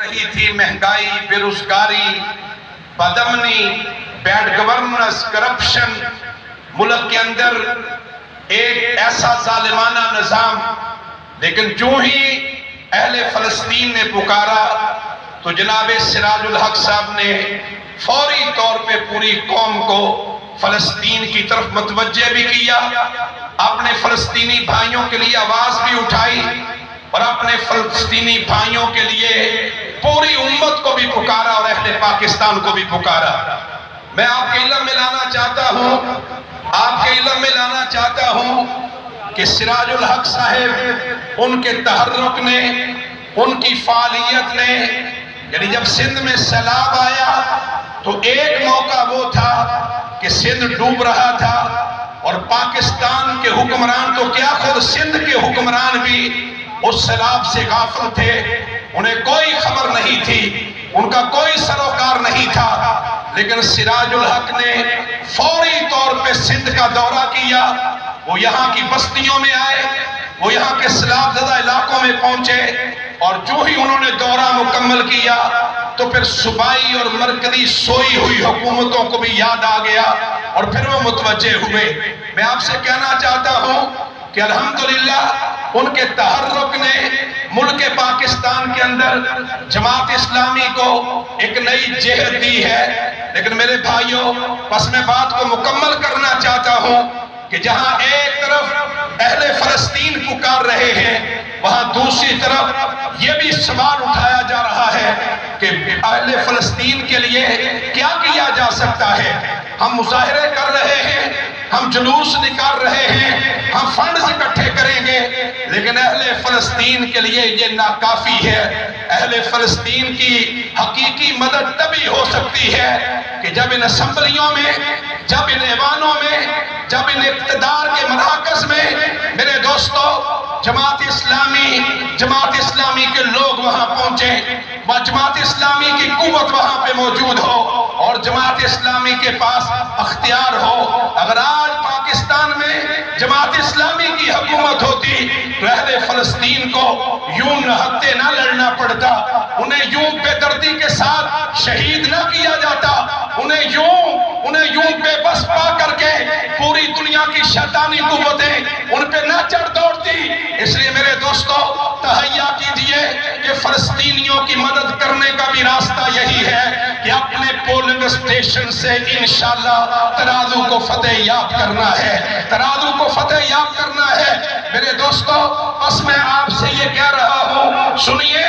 رہی تھی مہنگائی، بے روزگاری، بدامنی، بیڈ گورننس، کرپشن، ملک کے اندر ایک ایسا ظالمانہ نظام. لیکن جو ہی اہل فلسطین نے پکارا تو جناب سراج الحق صاحب نے فوری طور پہ پوری قوم کو فلسطین کی طرف متوجہ بھی کیا، اپنے فلسطینی بھائیوں کے لیے آواز بھی اٹھائی اور اپنے فلسطینی بھائیوں کے لیے پوری امت کو بھی پکارا اور اہل پاکستان کو بھی پکارا. میں آپ کے علم میں لانا چاہتا ہوں کہ سراج الحق صاحب ان کے تحرک نے، ان کی فعالیت نے، یعنی جب سندھ میں سیلاب آیا تو ایک موقع وہ تھا کہ سندھ ڈوب رہا تھا اور پاکستان کے حکمران تو کیا خود سندھ کے حکمران بھی اس سیلاب سے غافل تھے. انہیں کوئی خبر نہیں تھی، ان کا کوئی سروکار نہیں تھا. لیکن سراج الحق نے فوری طور پہ سندھ کا دورہ کیا. وہ یہاں کی بستیوں میں آئے، وہ یہاں کے سیلاب زدہ علاقوں میں پہنچے اور جو ہی انہوں نے دورہ مکمل کیا تو پھر صوبائی اور مرکزی سوئی ہوئی حکومتوں کو بھی یاد آ گیا اور پھر وہ متوجہ ہوئے. میں آپ سے کہنا چاہتا ہوں کہ الحمدللہ ان کے تحرک نے ملک پاکستان کے اندر جماعت اسلامی کو ایک نئی جہت دی ہے. لیکن میرے بھائیوں، بس میں بات کو مکمل کرنا چاہتا ہوں کہ جہاں ایک طرف اہل فلسطین پکار رہے ہیں، وہاں دوسری طرف یہ بھی سوال اٹھایا جا رہا ہے کہ اہل فلسطین کے لیے کیا کیا جا سکتا ہے. ہم مظاہرے کر رہے ہیں، ہم جلوس نکال رہے ہیں، ہم فنڈز اکٹھے کریں گے، لیکن اہل فلسطین کے لیے یہ ناکافی ہے. اہل فلسطین کی حقیقی مدد تبھی ہو سکتی ہے کہ جب ان اسمبلیوں میں، جب ان ایوانوں میں، جب ان اقتدار کے مراکز میں میرے دوستو جماعت اسلامی کے لوگ وہاں پہنچیں، جماعت اسلامی کی قوت وہاں پہ موجود ہو اور جماعت اسلامی کے پاس اختیار ہو. اگر آج پاکستان میں جماعت اسلامی کی حکومت ہوتی تو اہل فلسطین کو یوں نہتے نہ لڑنا پڑتا، انہیں یوں بے دردی کے ساتھ شہید نہ کیا جاتا، انہیں یوں بے بس پا کر کے پوری دنیا کی شیطانی قوتیں ان پہ نہ چڑھ دوڑتی. اس لیے میرے دوستو تہیہ کیجئے کہ فلسطینیوں کی مدد کرنے کا بھی راستہ یہی ہے کہ اپنے پولنگ اسٹیشن سے انشاءاللہ ترازو کو فتح یاب کرنا ہے، ترازو کو فتح یاب کرنا ہے. میرے دوستو بس میں آپ سے یہ کہہ رہا ہوں، سنیے،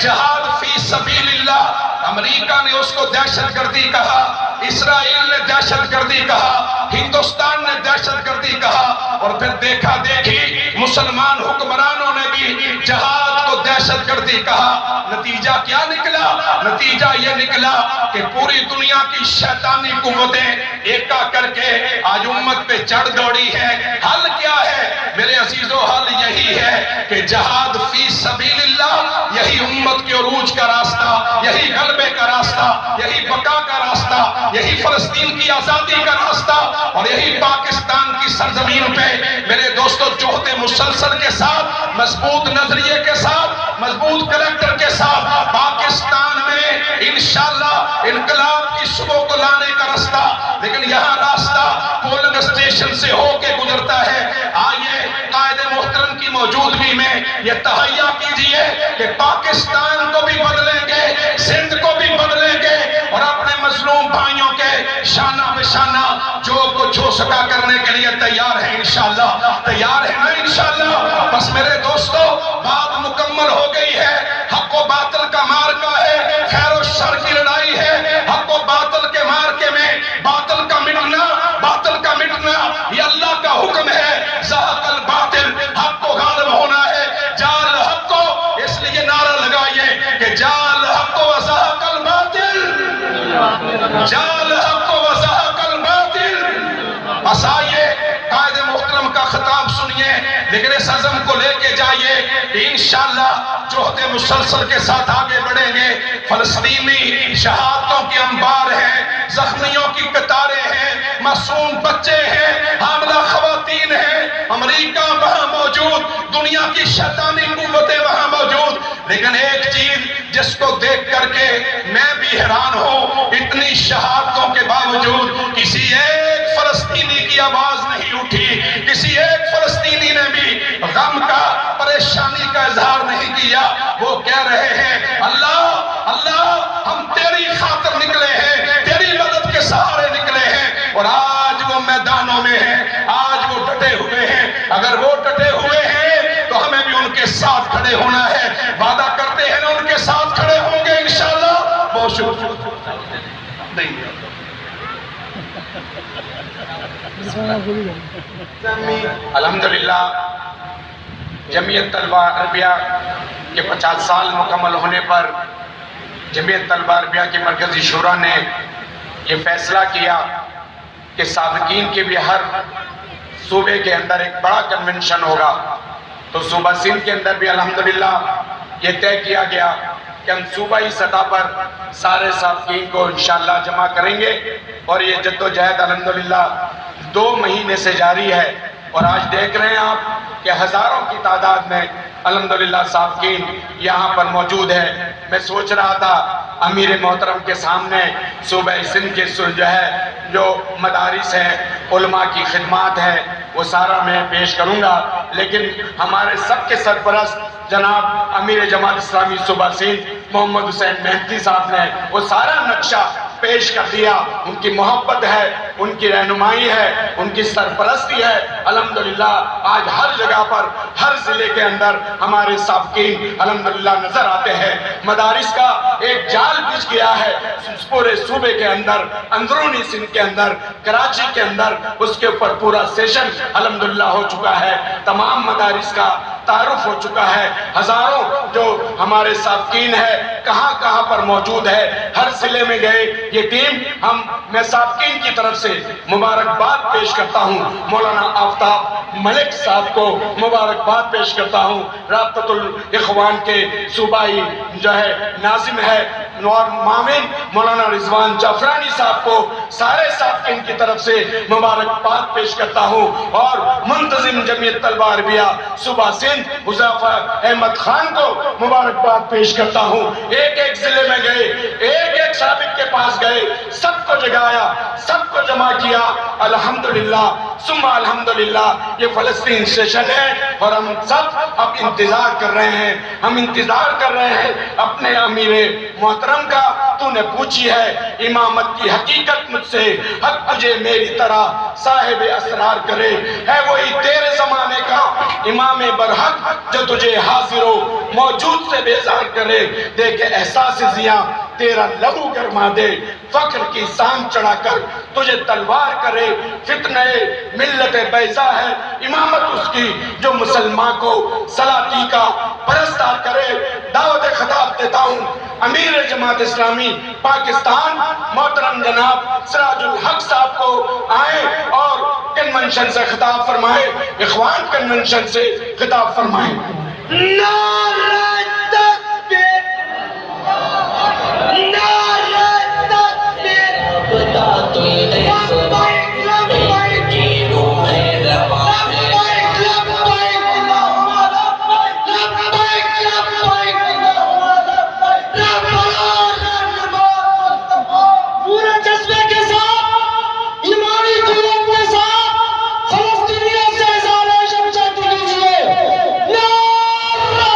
جہاد فی سبیل اللہ، امریکہ نے اس کو دہشت گردی کہا، اسرائیل نے دہشت گردی کہا، ہندوستان نے دہشت گردی کہا، اور پھر دیکھا دیکھی مسلمان حکمرانوں نے بھی جہاد کو دہشت گردی کہا. نتیجہ کیا نکلا؟ نتیجہ یہ نکلا کہ پوری دنیا کی شیطانی قوتیں ایکا کر کے آج امت پہ چڑھ دوڑی ہے. حل کیا ہے میرے عزیزو؟ حل یہی ہے کہ جہاد فی سبیل اللہ، یہی امت کے عروج کا راستہ، یہی غلبے کا راستہ، یہی بقا کا راستہ، یہی فلسطین کی آزادی کا راستہ اور یہی پاکستان کی سرزمین پہ میرے دوستو جہد مسلسل کے ساتھ، مضبوط نظریے کے ساتھ، مضبوط کریکٹر کے ساتھ پاکستان میں انشاءاللہ انقلاب کی صبح کو لانے کا راستہ. لیکن یہاں راستہ پولنگ اسٹیشن سے ہو کے گزرتا ہے. آئیے قائد محترم کی موجودگی میں یہ تہیہ کیجئے کہ پاکستان کو بھی بدلیں گے، سندھ کو بھی بدلیں گے اور اپنے مظلوم بھائیوں کے شانہ بشانہ جو کچھ ہو سکا کرنے کے لیے تیار ہے. انشاءاللہ تیار ہے نا؟ انشاءاللہ. بس میرے دوستو بات مکمل ہو گئی ہے. حق و باطل کا مارکا ہے، خیر و شر کی لڑائی ہے. حق و باطل کے مارکے میں باطل کا مٹنا یہ اللہ کا حکم ہے. زہق الباطل، حق کو غالب ہونا ہے. جال حق کو، اس لیے نعرہ لگائیے کہ جال حق کو وزہق الباطل، جال حق کو وزہق الباطل. بس آئیے قائد محترم کا خطاب سنیے، لیکن اس عزم کو لے کے جائیے کہ انشاءاللہ جہد مسلسل کے ساتھ آگے بڑھیں گے. فلسطینی شہادتوں کے انبار ہیں، زخمیوں کی قطاریں ہیں، معصوم بچے ہیں، حاملہ خواتین ہیں. امریکہ وہاں موجود، دنیا کی شیطانی قوتیں وہاں موجود، لیکن ایک چیز جس کو دیکھ کر کے میں بھی حیران ہوں، اتنی شہادتوں کے باوجود کسی ایک فلسطینی کی آواز نہیں اٹھی، کسی ایک فلسطینی نے بھی غم کا، پریشانی کا اظہار نہیں کیا۔ وہ کہہ رہے ہیں اللہ اللہ ہم تیری خاطر نکلے ہیں، تیری مدد کے سہارے نکلے ہیں، اور آج وہ میدانوں میں ہیں، آج وہ ڈٹے ہوئے ہیں۔ اگر وہ ڈٹے ہوئے ہیں تو ہمیں بھی ان کے ساتھ کھڑے ہونا ہے۔ وعدہ کرتے ہیں نا ان کے ساتھ کھڑے ہوں گے انشاءاللہ۔ بہت شکریہ۔ الحمدللہ جمعیت طلبہ عربیہ کے 50 سال مکمل ہونے پر جمعیت طلبہ عربیہ کی مرکزی شورا نے یہ فیصلہ کیا کہ سابقین کے بھی ہر صوبے کے اندر ایک بڑا کنونشن ہوگا۔ تو صوبہ سندھ کے اندر بھی الحمدللہ یہ طے کیا گیا کہ ہم صوبائی سطح پر سارے سابقین کو انشاءاللہ جمع کریں گے، اور یہ جدوجہد الحمدللہ 2 مہینے سے جاری ہے، اور آج دیکھ رہے ہیں آپ کہ ہزاروں کی تعداد میں الحمدللہ سابقین یہاں پر موجود ہے۔ میں سوچ رہا تھا امیر محترم کے سامنے صوبہ سندھ کے جو مدارس ہیں، علماء کی خدمات ہیں، وہ سارا میں پیش کروں گا، لیکن ہمارے سب کے سرپرست جناب امیر جماعت اسلامی صوبہ سندھ محمد حسین مہدی صاحب نے وہ سارا نقشہ پیش کر دیا۔ ان کی محبت ہے، ان کی رہنمائی ہے، ان کی سرپرستی ہے۔ الحمدللہ آج ہر جگہ پر، ہر ضلع کے اندر ہمارے سابقین الحمدللہ نظر آتے ہیں۔ مدارس کا ایک جال بچھ گیا ہے پورے صوبے کے اندر، اندرونی سندھ کے اندر، کراچی کے اندر، اس کے اوپر پورا سیشن الحمدللہ ہو چکا ہے۔ تمام مدارس کا تعارف ہو چکا ہے۔ ہزاروں جو ہمارے سابقین ہیں کہاں کہاں پر موجود ہے، ہر ضلع میں گئے۔ یہ ٹیم میں سابقین کی طرف سے مبارکباد پیش کرتا ہوں۔ مولانا آفتاب ملک صاحب کو مبارکباد پیش کرتا ہوں۔ رابطۃ الاخوان کے صوبائی ناظم ہے اور معاون مولانا رضوان جعفرانی صاحب کو سارے سابقین کی طرف سے مبارکباد پیش کرتا ہوں، اور منتظم جمعیت طلبہ عربیہ صوبہ سندھ حذیفہ احمد خان کو مبارکباد پیش کرتا ہوں۔ ایک ایک ضلع میں گئے، ایک ایک سابق کے پاس گئے، سب کو جگایا، سب کو جمع کیا۔ الحمدللہ ثم الحمدللہ یہ فلسطین سیشن ہے، اور ہم سب اب انتظار کر رہے ہیں، ہم انتظار کر رہے ہیں اپنے امیر محترم کا۔ تو نے پوچھی ہے امامت کی حقیقت مجھ سے، حق تجھے میری طرح صاحب اسرار کرے، ہے وہی تیرے زمانے کا امام برحق جو تجھے حاضر و موجود سے بیزار کرے۔ دیکھ احساس زیاں تیرا لہو گرما دے، فخر کی سان چڑھا کر تجھے تلوار کرے۔ فتنہ ملت بیضا ہے امامت اس کی جو مسلمان کو سلاطی کا پرستار کرے۔ دعوت خطاب دیتا ہوں امیر جماعت اسلامی پاکستان محترم جناب سراج الحق صاحب کو آئیں اور کنونشن سے خطاب فرمائیں، اخوان کنونشن سے خطاب فرمائیں۔ نعرہ تکبیر، نعرہ تکبیر، لبیک لبیک کی روح رواں ہے، لبیک لبیک اللہم لبیک، لبیک لبیک اللہم لبیک، لبیک پورے جذبے کے ساتھ، ایمانی قوت کے ساتھ فلسطینیوں سے اظہار شمشاد کیجئے۔ نعرہ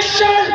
Action!